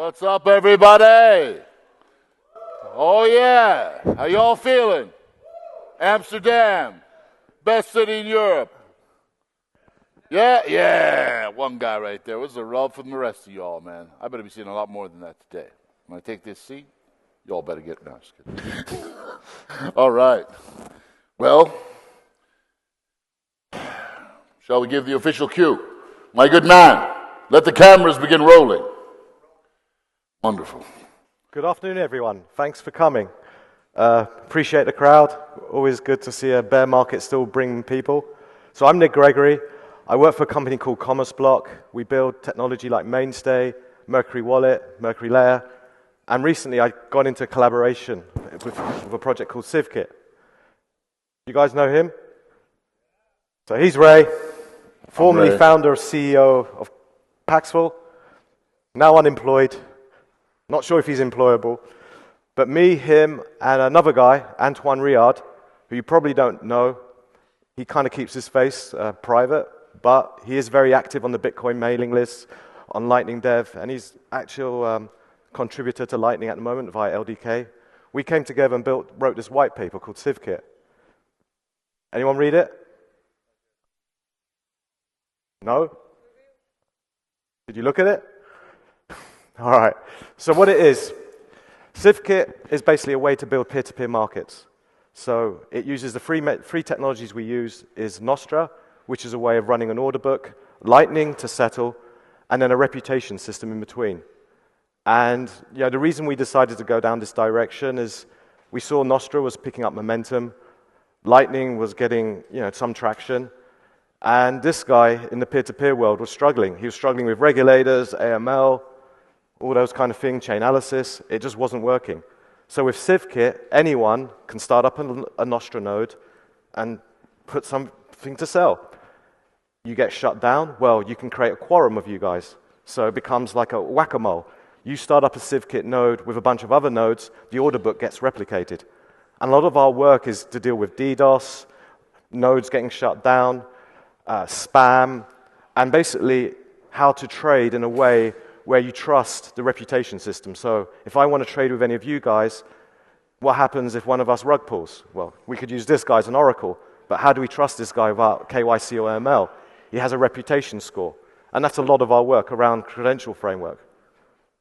What's up, everybody? Oh, yeah. How y'all feeling? Amsterdam, best city in Europe. Yeah, yeah. One guy right there. What's the rub from the rest of y'all, man? I better be seeing a lot more than that today. When I take this seat, y'all better get no, just kidding. All right. Well, shall we give the official cue? My good man, let the cameras begin rolling. Wonderful. Good afternoon, everyone. Thanks for coming. Appreciate the crowd. Always good to see a bear market still bring people. So I'm Gregory. I work for a company called CommerceBlock. We build technology like Mainstay, Mercury Wallet, Mercury Layer, and recently I got into collaboration with a project called Civ Kit. You guys know him? So he's Ray, formerly founder and CEO of Paxful, now unemployed. Not sure if he's employable. But me, him, and another guy, Antoine Riard, who you probably don't know, he kind of keeps his face private, but he is very active on the Bitcoin mailing list, on Lightning Dev, and he's actual contributor to Lightning at the moment via LDK. We came together and wrote this white paper called Civ Kit. Anyone read it? No? Did you look at it? All right. So what it is, CivKit is basically a way to build peer-to-peer markets. So it uses the free technologies we use is Nostra, which is a way of running an order book, Lightning to settle, and then a reputation system in between. And the reason we decided to go down this direction is we saw Nostra was picking up momentum, Lightning was getting some traction, and this guy in the peer-to-peer world was struggling. He was struggling with regulators, AML, all those kind of things, chain analysis. It just wasn't working. So with CivKit, anyone can start up a Nostra node and put something to sell. You get shut down, well, you can create a quorum of you guys. So it becomes like a whack-a-mole. You start up a CivKit node with a bunch of other nodes, the order book gets replicated. And a lot of our work is to deal with DDoS, nodes getting shut down, spam, and basically how to trade in a way where you trust the reputation system. So if I want to trade with any of you guys, what happens if one of us rug pulls? Well, we could use this guy as an oracle, but how do we trust this guy without KYC or ML? He has a reputation score. And that's a lot of our work around credential framework.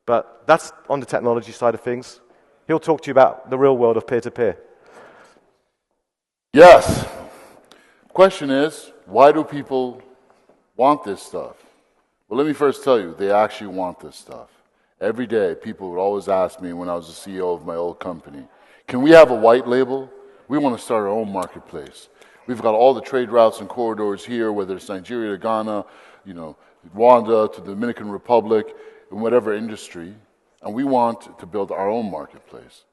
But that's on the technology side of things. He'll talk to you about the real world of peer-to-peer. Yes. Question is, why do people want this stuff? Well, let me first tell you, they actually want this stuff. Every day, people would always ask me when I was the CEO of my old company, can we have a white label? We want to start our own marketplace. We've got all the trade routes and corridors here, whether it's Nigeria to Ghana, Rwanda to the Dominican Republic, in whatever industry, and we want to build our own marketplace.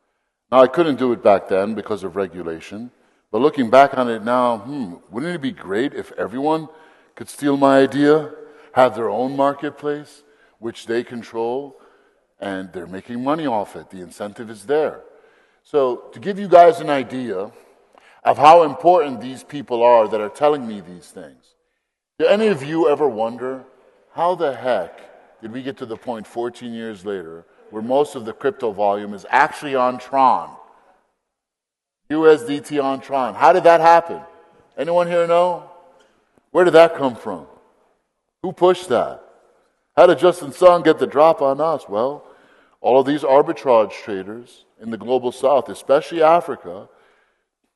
Now, I couldn't do it back then because of regulation, but looking back on it now, wouldn't it be great if everyone could steal my idea, have their own marketplace, which they control, and they're making money off it. The incentive is there. So to give you guys an idea of how important these people are that are telling me these things, do any of you ever wonder, how the heck did we get to the point 14 years later where most of the crypto volume is actually on Tron? USDT on Tron. How did that happen? Anyone here know? Where did that come from? Who pushed that? How did Justin Sun get the drop on us? Well, all of these arbitrage traders in the global south, especially Africa,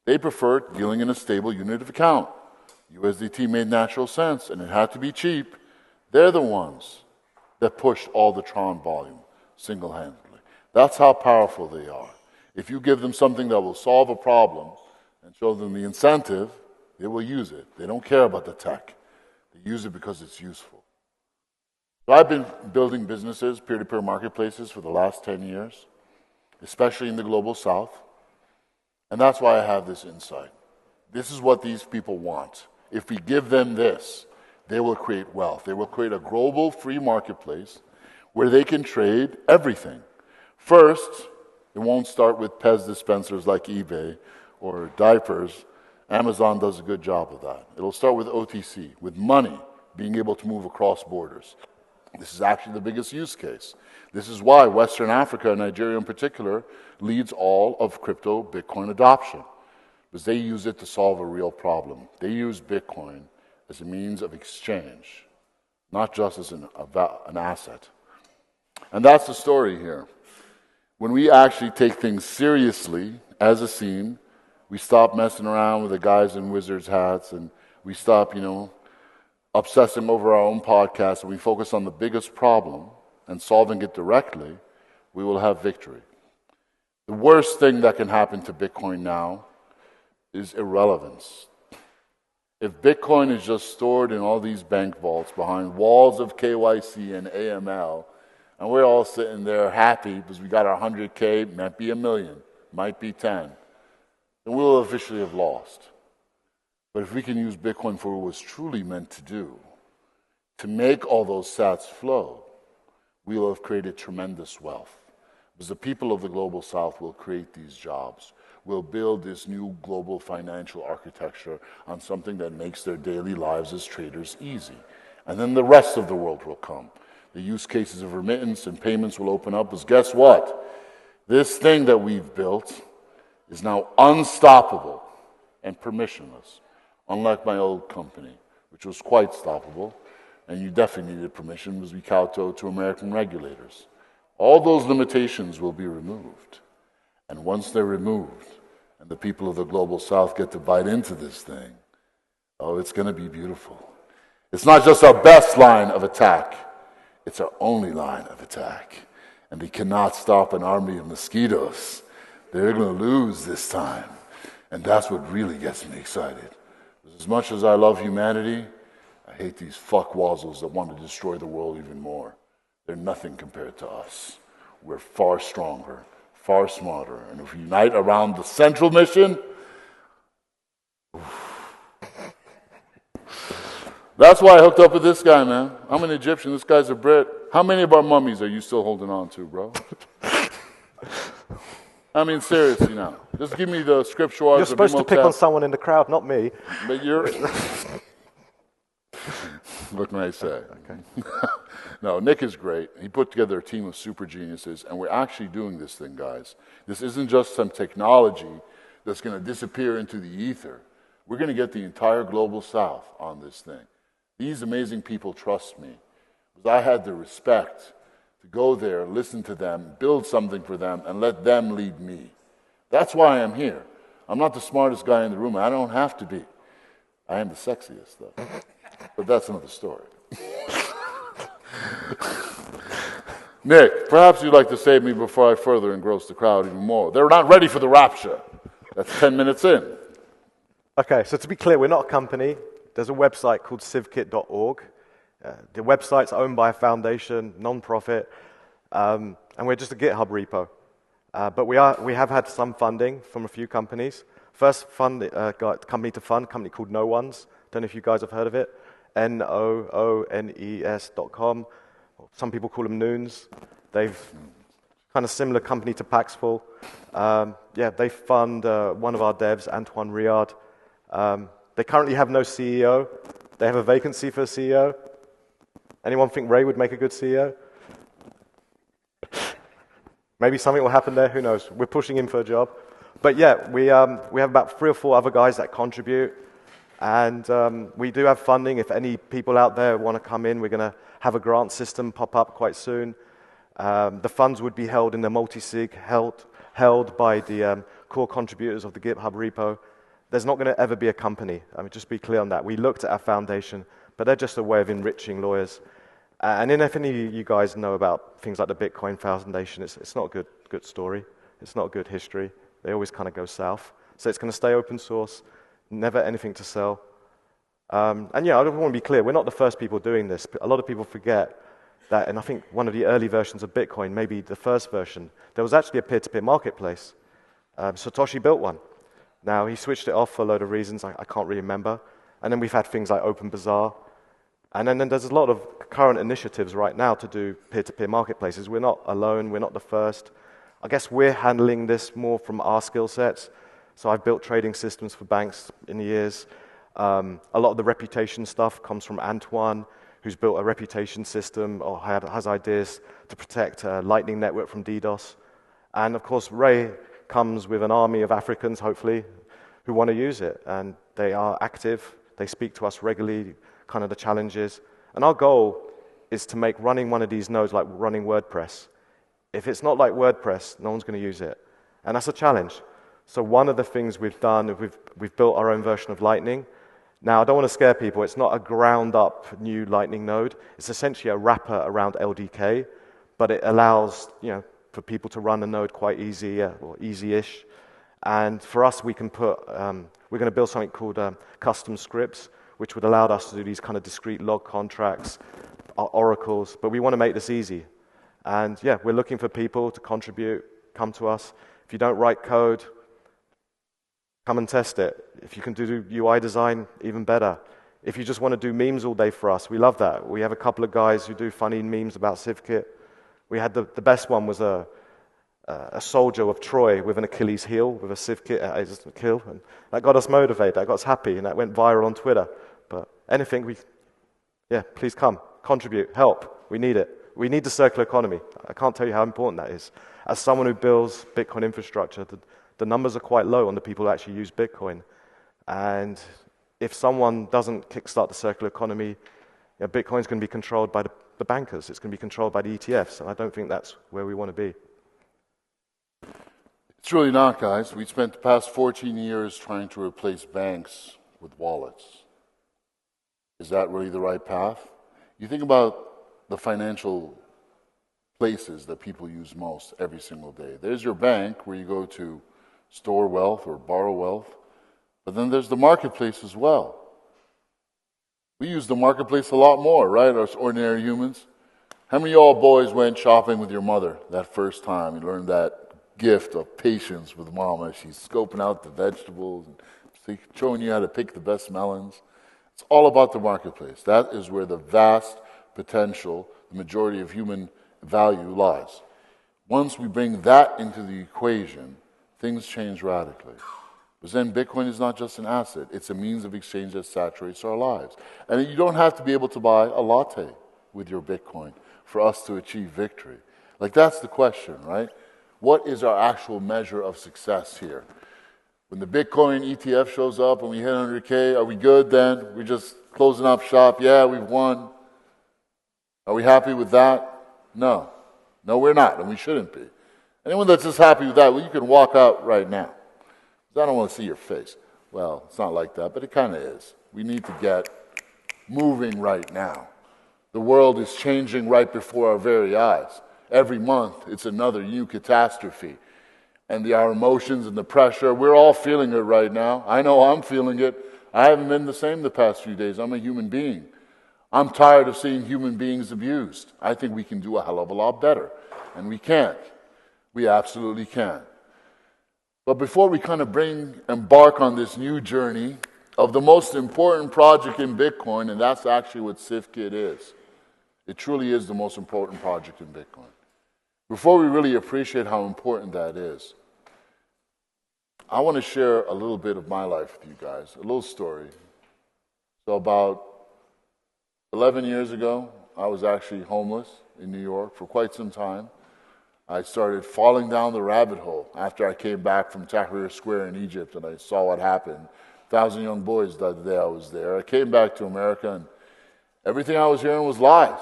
they prefer dealing in a stable unit of account. USDT made natural sense, and it had to be cheap. They're the ones that pushed all the Tron volume single-handedly. That's how powerful they are. If you give them something that will solve a problem and show them the incentive, they will use it. They don't care about the tech. They use it because it's useful. So I've been building businesses, peer-to-peer marketplaces for the last 10 years, especially in the global south. And that's why I have this insight. This is what these people want. If we give them this, they will create wealth. They will create a global free marketplace where they can trade everything. First, it won't start with Pez dispensers like eBay or diapers. Amazon does a good job of that. It'll start with OTC, with money being able to move across borders. This is actually the biggest use case. This is why Western Africa, Nigeria in particular, leads all of crypto Bitcoin adoption, because they use it to solve a real problem. They use Bitcoin as a means of exchange, not just as an asset. And that's the story here. When we actually take things seriously as a scene, we stop messing around with the guys in wizards hats, and we stop, obsessing over our own podcast, and we focus on the biggest problem and solving it directly, we will have victory. The worst thing that can happen to Bitcoin now is irrelevance. If Bitcoin is just stored in all these bank vaults behind walls of KYC and AML, and we're all sitting there happy because we got our 100K, might be 1 million, might be 10, then we will officially have lost. But if we can use Bitcoin for what it was truly meant to do, to make all those sats flow, we will have created tremendous wealth. Because the people of the Global South will create these jobs, will build this new global financial architecture on something that makes their daily lives as traders easy. And then the rest of the world will come. The use cases of remittance and payments will open up, because guess what? This thing that we've built is now unstoppable and permissionless, unlike my old company, which was quite stoppable, and you definitely needed permission because we kowtowed to American regulators. All those limitations will be removed. And once they're removed, and the people of the Global South get to bite into this thing, oh, it's going to be beautiful. It's not just our best line of attack, it's our only line of attack. And they cannot stop an army of mosquitoes. They're going to lose this time. And that's what really gets me excited. As much as I love humanity, I hate these fuckwazzles that want to destroy the world even more. They're nothing compared to us. We're far stronger, far smarter. And if we unite around the central mission, that's why I hooked up with this guy, man. I'm an Egyptian, this guy's a Brit. How many of our mummies are you still holding on to, bro? I mean, seriously now. Just give me the scriptural. You're supposed to pick on someone in the crowd, not me. But you're... What can I say? Okay. No, Nick is great. He put together a team of super geniuses, and we're actually doing this thing, guys. This isn't just some technology that's going to disappear into the ether. We're going to get the entire Global South on this thing. These amazing people trust me, because I had the respect to go there, listen to them, build something for them, and let them lead me. That's why I'm here. I'm not the smartest guy in the room. I don't have to be. I am the sexiest, though. But that's another story. Nick, perhaps you'd like to save me before I further engross the crowd even more. They're not ready for the rapture. That's 10 minutes in. Okay, so to be clear, we're not a company. There's a website called CivKit.org. The website's owned by a foundation, non-profit, and we're just a GitHub repo. But we have had some funding from a few companies. First company to fund, a company called No Ones. Don't know if you guys have heard of it. noones.com. Some people call them Noons. They've kind of similar company to Paxful. They fund one of our devs, Antoine Riard. They currently have no CEO. They have a vacancy for a CEO. Anyone think Ray would make a good CEO? Maybe something will happen there. Who knows? We're pushing him for a job. But yeah, we have about 3 or 4 other guys that contribute. And we do have funding. If any people out there want to come in, we're going to have a grant system pop up quite soon. The funds would be held in the multi-sig, held by the core contributors of the GitHub repo. There's not going to ever be a company. I mean, just be clear on that. We looked at our foundation, but they're just a way of enriching lawyers. And then if any of you guys know about things like the Bitcoin Foundation, it's not a good story. It's not a good history. They always kind of go south. So it's going to stay open source, never anything to sell. And yeah, I want to be clear, we're not the first people doing this. A lot of people forget that, and I think one of the early versions of Bitcoin, maybe the first version, there was actually a peer-to-peer marketplace. Satoshi built one. Now, he switched it off for a load of reasons I can't really remember. And then we've had things like OpenBazaar. And then there's a lot of current initiatives right now to do peer-to-peer marketplaces. We're not alone. We're not the first. I guess we're handling this more from our skill sets. So I've built trading systems for banks in the years. A lot of the reputation stuff comes from Antoine. who's built a reputation system or has ideas to protect a Lightning Network from DDoS. And of course, Ray comes with an army of Africans, hopefully, who want to use it. And they are active. They speak to us regularly, kind of the challenges. And our goal is to make running one of these nodes like running WordPress. If it's not like WordPress, no one's going to use it. And that's a challenge. So one of the things we've done, we've built our own version of Lightning. Now, I don't want to scare people. It's not a ground-up new Lightning node. It's essentially a wrapper around LDK, but it allows, for people to run a node quite easy or easy-ish. And for us, we can put, we're going to build something called custom scripts, which would allow us to do these kind of discrete log contracts, oracles, but we want to make this easy. And yeah, we're looking for people to contribute, come to us. If you don't write code, come and test it. If you can do UI design, even better. If you just want to do memes all day for us, we love that. We have a couple of guys who do funny memes about CivKit. We had the best one was a soldier of Troy with an Achilles heel, with a CivKit at his kill, and that got us motivated, that got us happy, and that went viral on Twitter. But anything, please come, contribute, help. We need it. We need the circular economy. I can't tell you how important that is. As someone who builds Bitcoin infrastructure, the numbers are quite low on the people who actually use Bitcoin. And if someone doesn't kickstart the circular economy, Bitcoin's going to be controlled by the bankers. It's going to be controlled by the ETFs, and I don't think that's where we want to be. It's really not, guys. We spent the past 14 years trying to replace banks with wallets. Is that really the right path? You think about the financial places that people use most every single day. There's your bank where you go to store wealth or borrow wealth, but then there's the marketplace as well. We use the marketplace a lot more, right, as ordinary humans? How many of y'all boys went shopping with your mother that first time? You learned that gift of patience with mom as she's scoping out the vegetables and showing you how to pick the best melons. It's all about the marketplace. That is where the vast potential, the majority of human value lies. Once we bring that into the equation, things change radically. But then Bitcoin is not just an asset. It's a means of exchange that saturates our lives. And you don't have to be able to buy a latte with your Bitcoin for us to achieve victory. Like, that's the question, right? What is our actual measure of success here? When the Bitcoin ETF shows up and we hit 100K, are we good then? We're just closing up shop. Yeah, we've won. Are we happy with that? No. No, we're not, and we shouldn't be. Anyone that's just happy with that, well, you can walk out right now. I don't want to see your face. Well, it's not like that, but it kind of is. We need to get moving right now. The world is changing right before our very eyes. Every month, it's another new catastrophe. And our emotions and the pressure, we're all feeling it right now. I know I'm feeling it. I haven't been the same the past few days. I'm a human being. I'm tired of seeing human beings abused. I think we can do a hell of a lot better. And we can. We absolutely can. But before we kind of embark on this new journey of the most important project in Bitcoin, and that's actually what CivKit is. It truly is the most important project in Bitcoin. Before we really appreciate how important that is, I want to share a little bit of my life with you guys, a little story. So about 11 years ago, I was actually homeless in New York for quite some time. I started falling down the rabbit hole after I came back from Tahrir Square in Egypt and I saw what happened. 1,000 young boys died the day I was there. I came back to America and everything I was hearing was lies.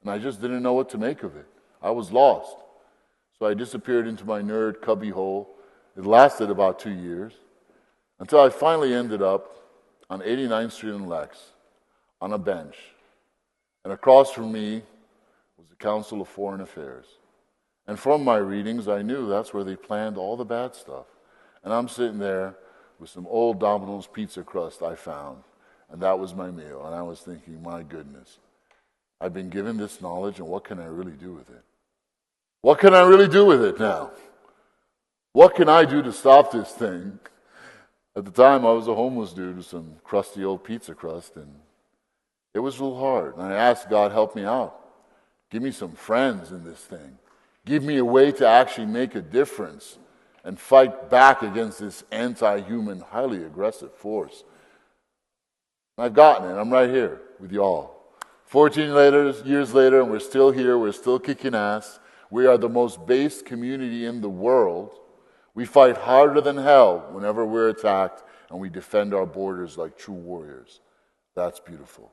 And I just didn't know what to make of it. I was lost. So I disappeared into my nerd cubby hole. It lasted about 2 years until I finally ended up on 89th Street in Lex on a bench. And across from me was the Council of Foreign Affairs. And from my readings, I knew that's where they planned all the bad stuff. And I'm sitting there with some old Domino's pizza crust I found, and that was my meal. And I was thinking, my goodness, I've been given this knowledge, and what can I really do with it? What can I really do with it now? What can I do to stop this thing? At the time, I was a homeless dude with some crusty old pizza crust, and it was real hard. And I asked God, help me out. Give me some friends in this thing. Give me a way to actually make a difference and fight back against this anti-human, highly aggressive force. And I've gotten it. I'm right here with y'all. 14 years later, and we're still here. We're still kicking ass. We are the most based community in the world. We fight harder than hell whenever we're attacked, and we defend our borders like true warriors. That's beautiful.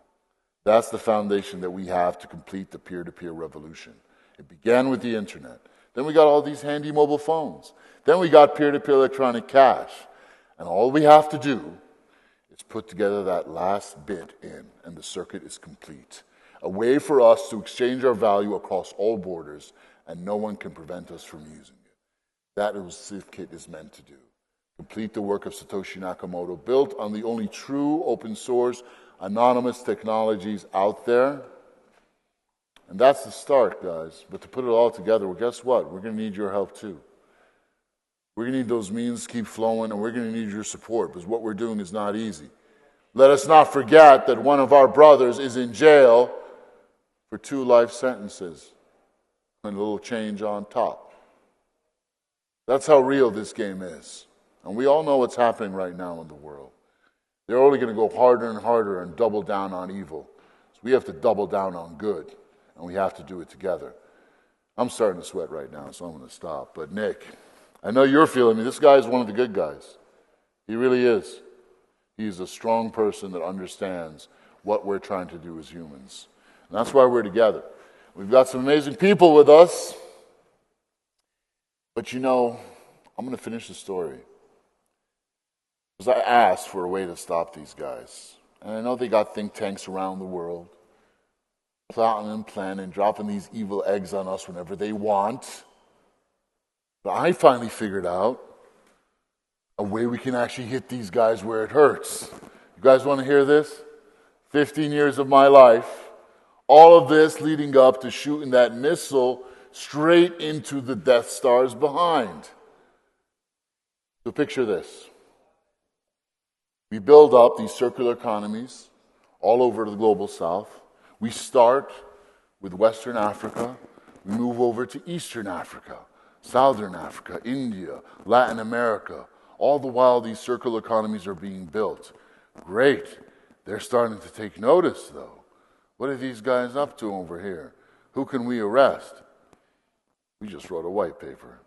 That's the foundation that we have to complete the peer-to-peer revolution. It began with the internet. Then we got all these handy mobile phones. Then we got peer-to-peer electronic cash. And all we have to do is put together that last bit in, and the circuit is complete. A way for us to exchange our value across all borders, and no one can prevent us from using it. That is what CivKit is meant to do. Complete the work of Satoshi Nakamoto, built on the only true open source anonymous technologies out there. And that's the start, guys. But to put it all together, well, guess what? We're going to need your help too. We're going to need those means to keep flowing, and we're going to need your support, because what we're doing is not easy. Let us not forget that one of our brothers is in jail for 2 life sentences and a little change on top. That's how real this game is. And we all know what's happening right now in the world. They're only going to go harder and harder and double down on evil. So we have to double down on good, and we have to do it together. I'm starting to sweat right now, so I'm going to stop. But Nick, I know you're feeling me. This guy is one of the good guys. He really is. He's a strong person that understands what we're trying to do as humans. And that's why we're together. We've got some amazing people with us. But you know, I'm going to finish the story. Because I asked for a way to stop these guys. And I know they got think tanks around the world, plotting and planning, dropping these evil eggs on us whenever they want. But I finally figured out a way we can actually hit these guys where it hurts. You guys want to hear this? 15 years of my life, all of this leading up to shooting that missile straight into the Death Stars behind. So picture this. We build up these circular economies all over the global south. We start with Western Africa. We move over to Eastern Africa, Southern Africa, India, Latin America. All the while these circular economies are being built. Great. They're starting to take notice, though. What are these guys up to over here? Who can we arrest? We just wrote a white paper.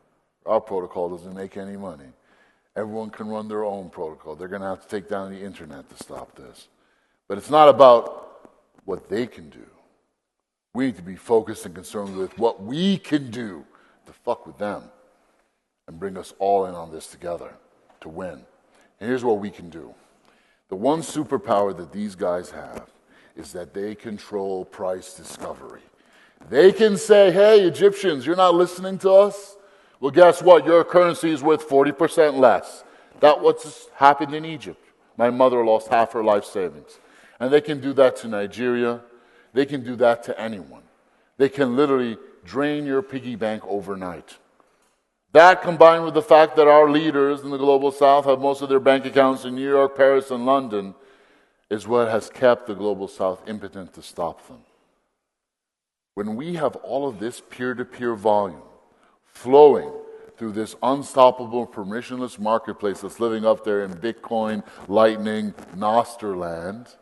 Our protocol doesn't make any money. Everyone can run their own protocol. They're going to have to take down the internet to stop this. But it's not about what they can do. We need to be focused and concerned with what we can do to fuck with them and bring us all in on this together to win. And here's what we can do. The one superpower that these guys have is that they control price discovery. They can say, hey, Egyptians, you're not listening to us? Well, guess what? Your currency is worth 40% less. That's what's happened in Egypt. My mother lost half her life savings. And they can do that to Nigeria. They can do that to anyone. They can literally drain your piggy bank overnight. That, combined with the fact that our leaders in the global south have most of their bank accounts in New York, Paris, and London, is what has kept the global south impotent to stop them. When we have all of this peer-to-peer volume flowing through this unstoppable permissionless marketplace that's living up there in Bitcoin, Lightning, Nostr land,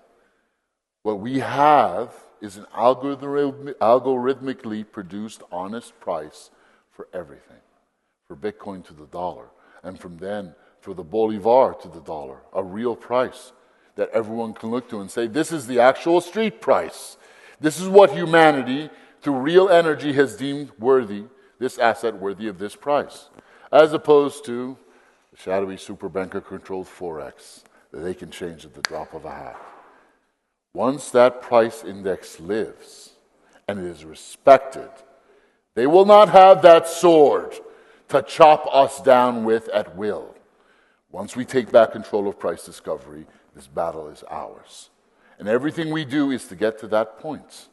what we have is an algorithmically produced honest price for everything. For Bitcoin to the dollar, and from then for the Bolivar to the dollar, a real price that everyone can look to and say, this is the actual street price. This is what humanity, through real energy, has deemed worthy, this asset worthy of this price, as opposed to the shadowy super banker-controlled Forex that they can change at the drop of a hat. Once that price index lives and it is respected, they will not have that sword to chop us down with at will. Once we take back control of price discovery, this battle is ours. And everything we do is to get to that point. So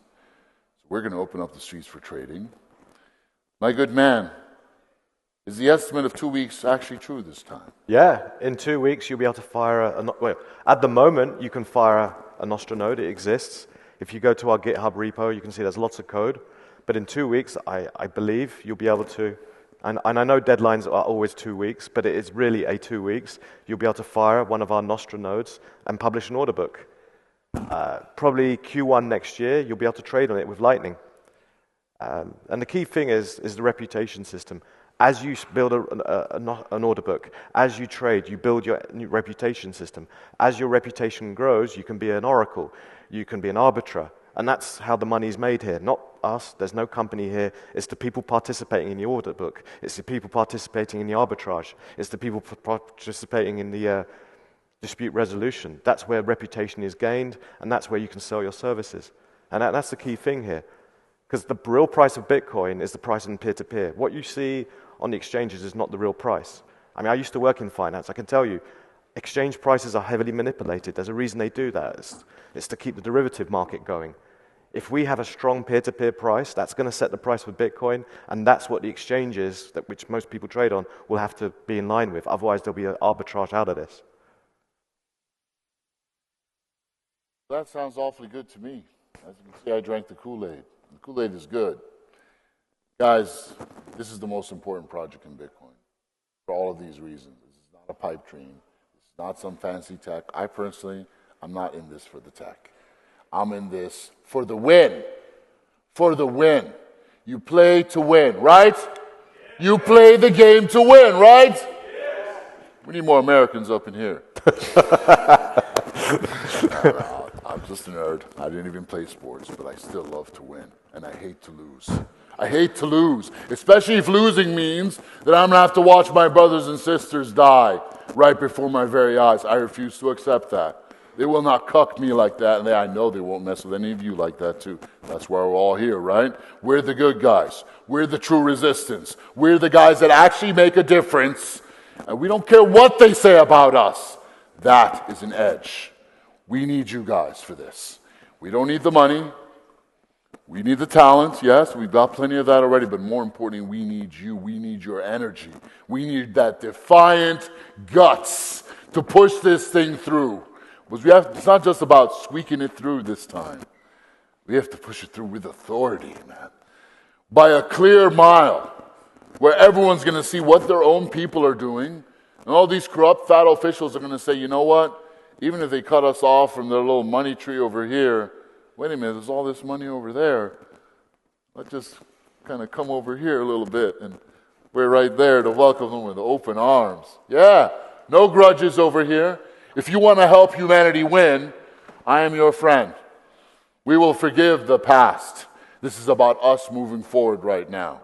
we're going to open up the streets for trading. My good man, is the estimate of 2 weeks actually true this time? Yeah, in 2 weeks you'll be able to fire at the moment you can fire a Nostr node, it exists. If you go to our GitHub repo, you can see there's lots of code. But in 2 weeks, I believe you'll be able to, and I know deadlines are always 2 weeks, but it is really 2 weeks. You'll be able to fire one of our Nostr nodes and publish an order book. Probably Q1 next year, you'll be able to trade on it with Lightning. And the key thing is the reputation system. As you build an order book, as you trade, you build your new reputation system. As your reputation grows, you can be an oracle, you can be an arbiter, and that's how the money's made here. Not us, there's no company here. It's the people participating in the order book. It's the people participating in the arbitrage. It's the people participating in the dispute resolution. That's where reputation is gained, and that's where you can sell your services. And that's the key thing here. Because the real price of Bitcoin is the price in peer-to-peer. What you see on the exchanges is not the real price. I mean, I used to work in finance. I can tell you, exchange prices are heavily manipulated. There's a reason they do that. It's to keep the derivative market going. If we have a strong peer-to-peer price, that's going to set the price for Bitcoin, and that's what the exchanges, which most people trade on, will have to be in line with. Otherwise, there'll be an arbitrage out of this. That sounds awfully good to me. As you can see, I drank the Kool-Aid. The Kool-Aid is good. Guys, this is the most important project in Bitcoin for all of these reasons. This is not a pipe dream. This is not some fancy tech. I personally, I'm not in this for the tech. I'm in this for the win. For the win. You play to win, right? You play the game to win, right? We need more Americans up in here. I'm just a nerd. I didn't even play sports, but I still love to win, and I hate to lose. I hate to lose, especially if losing means that I'm going to have to watch my brothers and sisters die right before my very eyes. I refuse to accept that. They will not cuck me like that, and I know they won't mess with any of you like that too. That's why we're all here, right? We're the good guys. We're the true resistance. We're the guys that actually make a difference, and we don't care what they say about us. That is an edge. We need you guys for this. We don't need the money. We need the talent. Yes, we've got plenty of that already, but more importantly, we need you. We need your energy. We need that defiant guts to push this thing through. Because it's not just about squeaking it through this time. We have to push it through with authority, man. By a clear mile, where everyone's going to see what their own people are doing, and all these corrupt, fat officials are going to say, you know what? Even if they cut us off from their little money tree over here, wait a minute, there's all this money over there. Let's just kind of come over here a little bit, and we're right there to welcome them with open arms. Yeah, no grudges over here. If you want to help humanity win, I am your friend. We will forgive the past. This is about us moving forward right now.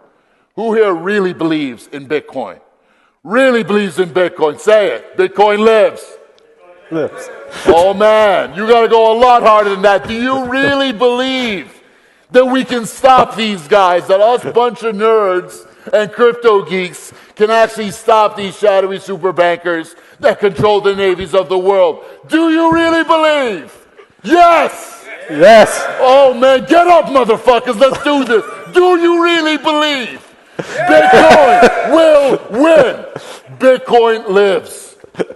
Who here really believes in Bitcoin? Really believes in Bitcoin? Say it. Bitcoin lives. Lives. Oh man, you got to go a lot harder than that. Do you really believe that we can stop these guys, that us bunch of nerds and crypto geeks can actually stop these shadowy super bankers that control the navies of the world? Do you really believe? Yes! Yes! Oh man, get up, motherfuckers, let's do this. Do you really believe Bitcoin will win? Bitcoin lives.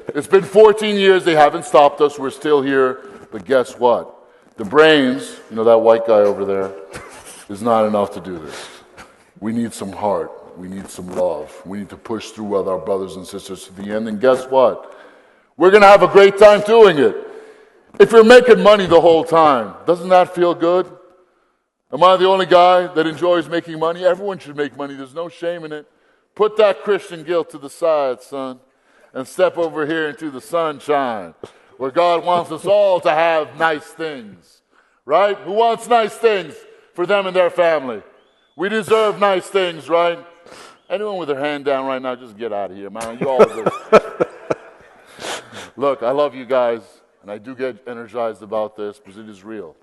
It's been 14 years, they haven't stopped us, we're still here. But guess what? The brains, that white guy over there, is not enough to do this. We need some heart. We need some love. We need to push through with our brothers and sisters to the end. And guess what? We're going to have a great time doing it. If you're making money the whole time, doesn't that feel good? Am I the only guy that enjoys making money? Everyone should make money. There's no shame in it. Put that Christian guilt to the side, son, and step over here into the sunshine, where God wants us all to have nice things, right? Who wants nice things for them and their family? We deserve nice things, right? Anyone with their hand down right now, just get out of here, man. You all good. Look, I love you guys, and I do get energized about this because it is real.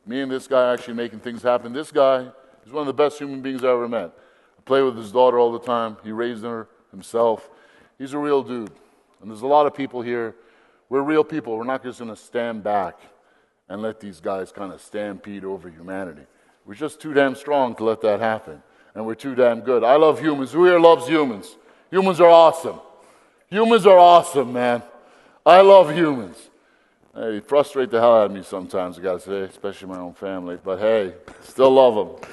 Me and this guy actually making things happen. This guy is one of the best human beings I ever met. I play with his daughter all the time. He raised her himself. He's a real dude. And there's a lot of people here. We're real people. We're not just going to stand back and let these guys kind of stampede over humanity. We're just too damn strong to let that happen. And we're too damn good. I love humans. Who here loves humans? Humans are awesome. Humans are awesome, man. I love humans. They frustrate the hell out of me sometimes, I got to say, especially my own family. But hey, still love them.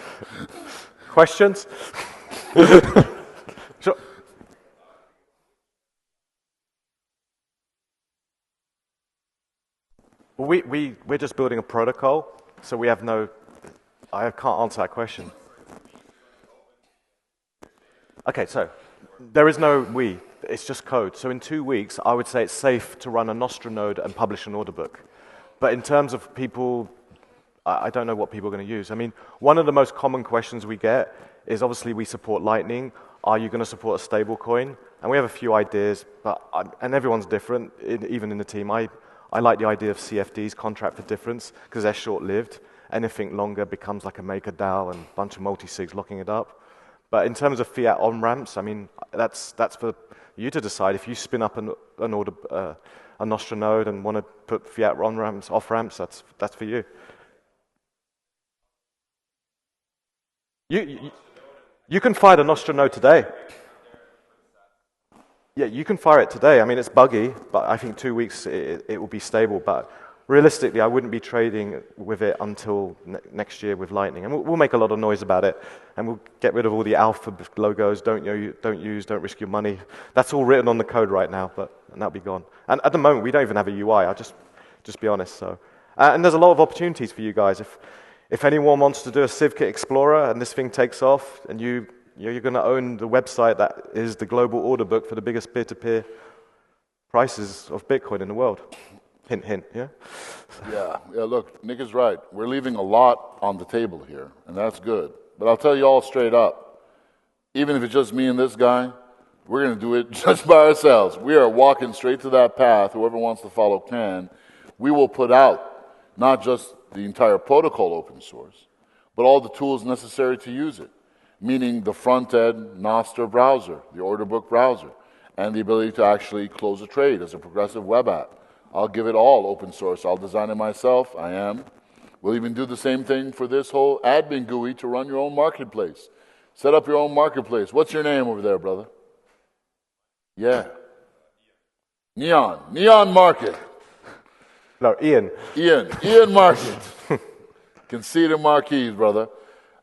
Questions? Sure. We're just building a protocol, so we have no... I can't answer that question. Okay, so there is no we. It's just code. So in 2 weeks, I would say it's safe to run a Nostra node and publish an order book. But in terms of people, I don't know what people are going to use. I mean, one of the most common questions we get is obviously we support Lightning. Are you going to support a stable coin? And we have a few ideas, and everyone's different, even in the team. I like the idea of CFDs, contract for difference, because they're short-lived. Anything longer becomes like a MakerDAO and a bunch of multi-sigs locking it up. But in terms of fiat on-ramps, I mean, that's for you to decide. If you spin up a Nostra node and want to put fiat on-ramps, off-ramps, that's for you. You can fire the Nostra node today. Yeah, you can fire it today. I mean, it's buggy, but I think 2 weeks it will be stable. But realistically, I wouldn't be trading with it until next year with Lightning. And we'll make a lot of noise about it, and we'll get rid of all the alpha logos, don't use, don't risk your money. That's all written on the code right now, and that'll be gone. And at the moment, we don't even have a UI. I'll just be honest. So, and there's a lot of opportunities for you guys. If anyone wants to do a CivKit Explorer and this thing takes off, and you're going to own the website that is the global order book for the biggest peer-to-peer prices of Bitcoin in the world. Hint, hint, yeah? Yeah, look, Nick is right. We're leaving a lot on the table here, and that's good. But I'll tell you all straight up, even if it's just me and this guy, we're going to do it just by ourselves. We are walking straight to that path. Whoever wants to follow can. We will put out not just the entire protocol open source, but all the tools necessary to use it, meaning the front-end Nostra browser, the order book browser, and the ability to actually close a trade as a progressive web app. I'll give it all open source. I'll design it myself. I am. We'll even do the same thing for this whole admin GUI to run your own marketplace. Set up your own marketplace. What's your name over there, brother? Yeah. Neon Market. No, Ian Market. Conceded marquees, brother.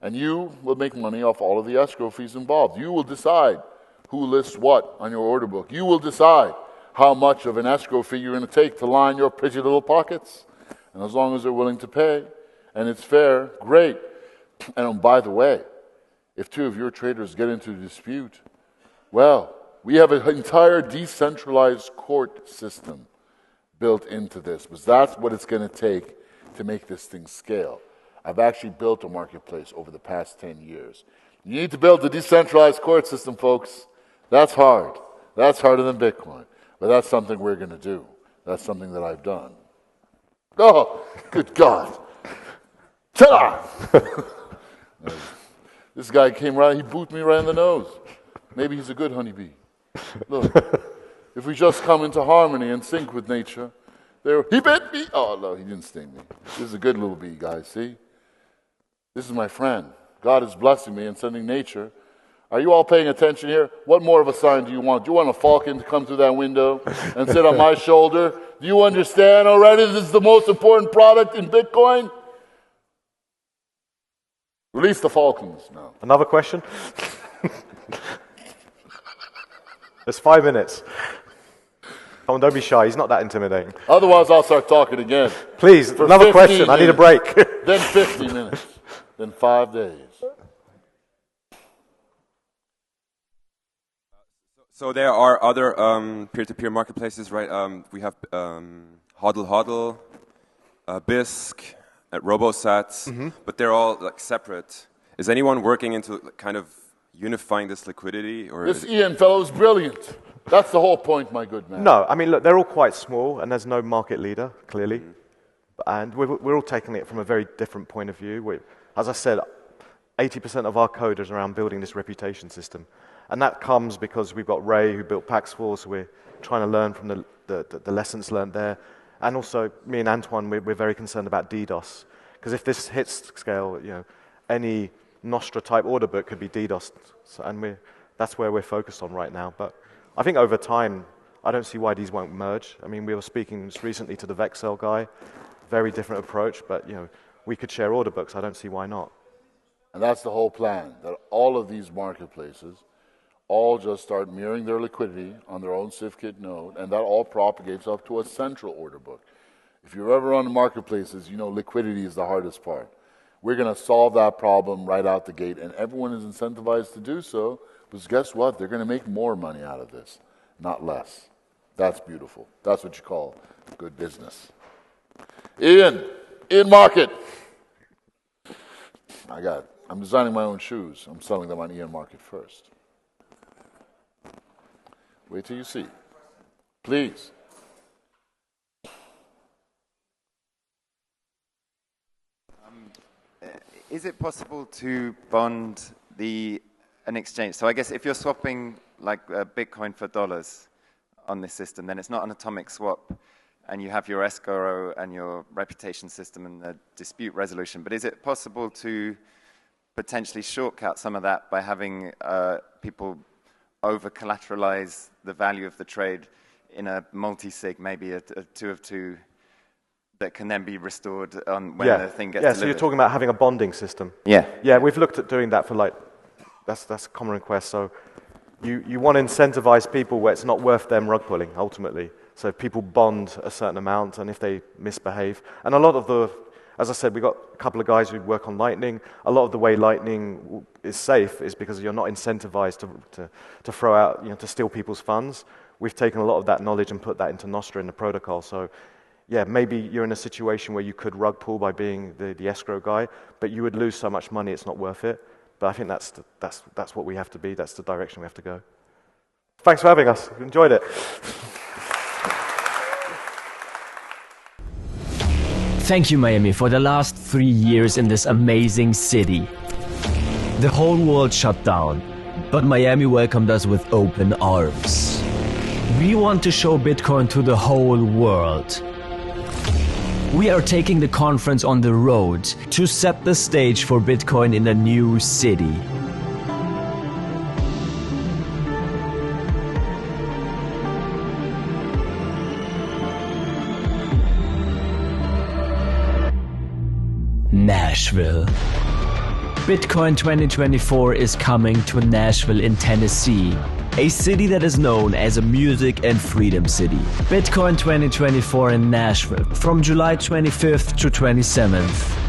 And you will make money off all of the escrow fees involved. You will decide who lists what on your order book. You will decide how much of an escrow fee you're going to take to line your pretty little pockets. And as long as they're willing to pay, and it's fair, great. And by the way, if two of your traders get into a dispute, well, we have an entire decentralized court system built into this, because that's what it's going to take to make this thing scale. I've actually built a marketplace over the past 10 years. You need to build the decentralized court system, folks. That's hard. That's harder than Bitcoin. But that's something we're going to do. That's something that I've done. Oh, good God. Ta-da! This guy came right, he booted me right in the nose. Maybe he's a good honeybee. Look, if we just come into harmony and sync with nature, he bit me. Oh, no, he didn't sting me. This is a good little bee, guys, see? This is my friend. God is blessing me and sending nature. Are you all paying attention here? What more of a sign do you want? Do you want a falcon to come through that window and sit on my shoulder? Do you understand already this is the most important product in Bitcoin? Release the falcons now. Another question? There's 5 minutes. Come on, don't be shy. He's not that intimidating. Otherwise, I'll start talking again. Please, another question. Minutes. I need a break. Then 50 minutes. Then 5 days. So there are other peer-to-peer marketplaces, right? We have Hodl, Bisq, Robosat, but they're all like separate. Is anyone working into kind of unifying this liquidity? Or this Ian fellow is brilliant. That's the whole point, my good man. No, I mean, look, they're all quite small, and there's no market leader, clearly. And we're all taking it from a very different point of view. As I said, 80% of our code is around building this reputation system. And that comes because we've got Ray, who built Pax4, so we're trying to learn from the lessons learned there. And also, me and Antoine, we're very concerned about DDoS. Because if this hits scale, any Nostra-type order book could be DDoSed. So, and that's where we're focused on right now. But I think over time, I don't see why these won't merge. I mean, we were speaking just recently to the Vexel guy. Very different approach, but we could share order books. I don't see why not. And that's the whole plan, that all of these marketplaces all just start mirroring their liquidity on their own CivKit node, and that all propagates up to a central order book. If you're ever on the marketplaces, you know liquidity is the hardest part. We're going to solve that problem right out the gate, and everyone is incentivized to do so, because guess what? They're going to make more money out of this, not less. That's beautiful. That's what you call good business. Ian Market. I'm designing my own shoes. I'm selling them on Ian Market first. Wait till you see. Please. Is it possible to bond an exchange? So I guess if you're swapping like Bitcoin for dollars on this system, then it's not an atomic swap, and you have your escrow and your reputation system and the dispute resolution. But is it possible to potentially shortcut some of that by having people over-collateralize the value of the trade in a multi-sig, maybe a 2 of 2, that can then be restored on when the thing gets delivered? So you're talking about having a bonding system. Yeah, we've looked at doing that for that's a common request. So you want to incentivize people where it's not worth them rug pulling ultimately. So if people bond a certain amount, and if they misbehave, and a lot of as I said, we've got a couple of guys who work on Lightning. A lot of the way Lightning is safe is because you're not incentivized to throw out, to steal people's funds. We've taken a lot of that knowledge and put that into Nostra in the protocol. So yeah, maybe you're in a situation where you could rug pull by being the escrow guy, but you would lose so much money it's not worth it. But I think that's what we have to be. That's the direction we have to go. Thanks for having us. Enjoyed it. Thank you, Miami, for the last 3 years in this amazing city. The whole world shut down, but Miami welcomed us with open arms. We want to show Bitcoin to the whole world. We are taking the conference on the road to set the stage for Bitcoin in a new city. Nashville. Bitcoin 2024 is coming to Nashville in Tennessee, a city that is known as a music and freedom city. Bitcoin 2024 in Nashville from July 25th to 27th.